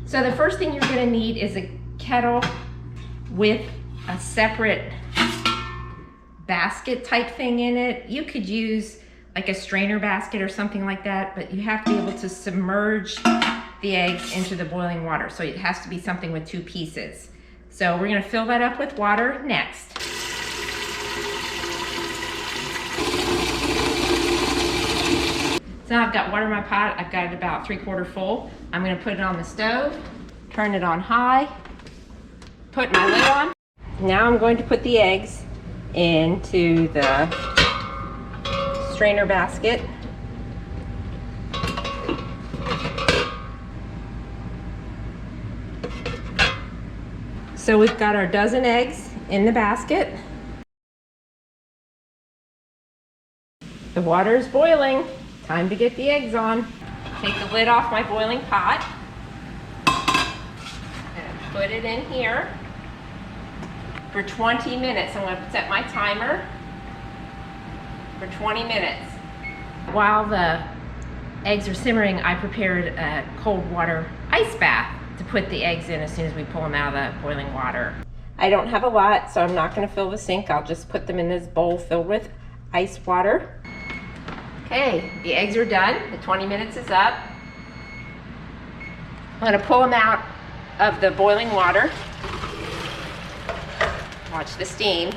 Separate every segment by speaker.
Speaker 1: So the first thing you're gonna need is a kettle with a separate basket type thing in it. You could use like a strainer basket or something like that, but you have to be able to submerge the eggs into the boiling water. So it has to be something with 2 pieces. So we're gonna fill that up with water next. So now I've got water in my pot. I've got it about 3/4 full. I'm gonna put it on the stove, turn it on high, put my lid on. Now I'm going to put the eggs into the strainer basket. So we've got our dozen eggs in the basket. The water is boiling. Time to get the eggs on. Take the lid off my boiling pot and put it in here for 20 minutes. I'm going to set my timer for 20 minutes. While the eggs are simmering, I prepared a cold water ice bath to put the eggs in as soon as we pull them out of the boiling water. I don't have a lot, so I'm not going to fill the sink. I'll just put them in this bowl filled with ice water. Okay, the eggs are done. The 20 minutes is up. I'm going to pull them out of the boiling water. Watch the steam.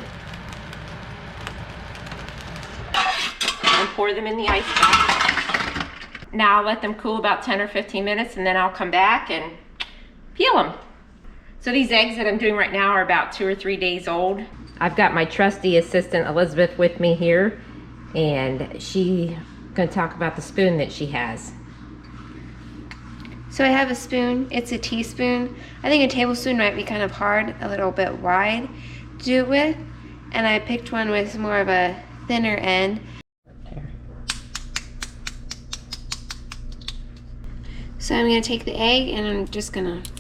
Speaker 1: And pour them in the ice bath. Now I'll let them cool about 10 or 15 minutes and then I'll come back and peel them. So these eggs that I'm doing right now are about 2 or 3 days old. I've got my trusty assistant Elizabeth with me here, and she's gonna talk about the spoon that she has.
Speaker 2: So I have a spoon. It's a teaspoon. I think a tablespoon might be kind of hard, a little bit wide to do it with, and I picked one with more of a thinner end. So I'm going to take the egg and I'm just going to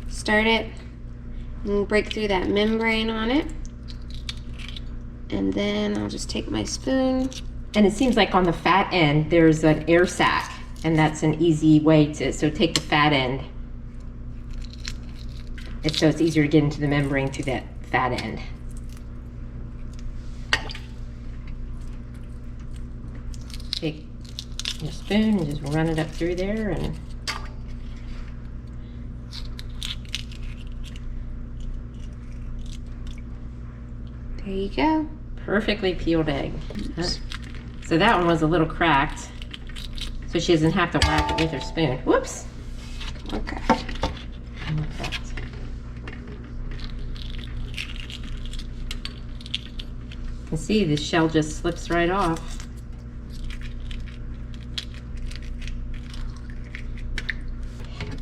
Speaker 2: start it and break through that membrane on it. And then I'll just take my spoon.
Speaker 1: And it seems like on the fat end there's an air sac, and that's an easy way to, so take the fat end. So it's easier to get into the membrane through that fat end. Take your spoon and just run it up through there, and
Speaker 2: there you go.
Speaker 1: Perfectly peeled egg. So that one was a little cracked, so she doesn't have to whack it with her spoon. Whoops.
Speaker 2: Okay.
Speaker 1: You can see the shell just slips right off.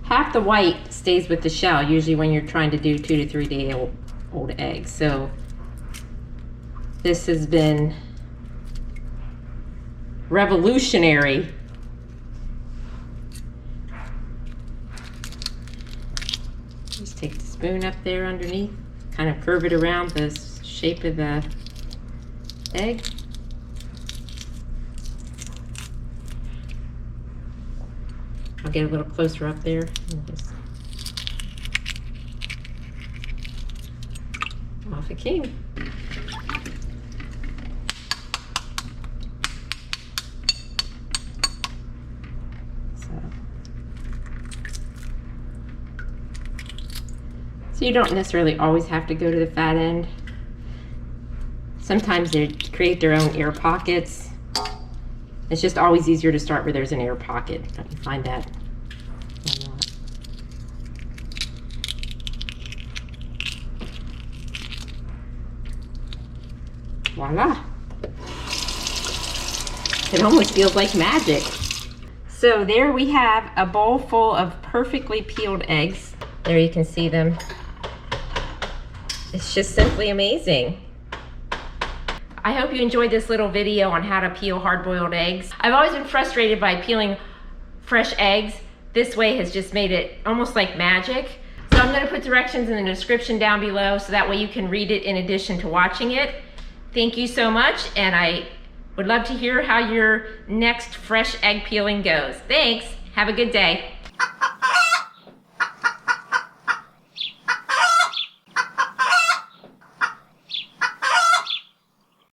Speaker 1: Half the white stays with the shell, usually when you're trying to do 2 to 3 day old eggs. So this has been revolutionary. Just take the spoon up there underneath, kind of curve it around the shape of the egg. I'll get a little closer up there and just off it came. So you don't necessarily always have to go to the fat end. Sometimes they create their own air pockets. It's just always easier to start where there's an air pocket. Don't you find that? Voila. It almost feels like magic. So there we have a bowl full of perfectly peeled eggs. There you can see them. It's just simply amazing. I hope you enjoyed this little video on how to peel hard-boiled eggs. I've always been frustrated by peeling fresh eggs. This way has just made it almost like magic. So I'm gonna put directions in the description down below so that way you can read it in addition to watching it. Thank you so much, and I would love to hear how your next fresh egg peeling goes. Thanks, have a good day.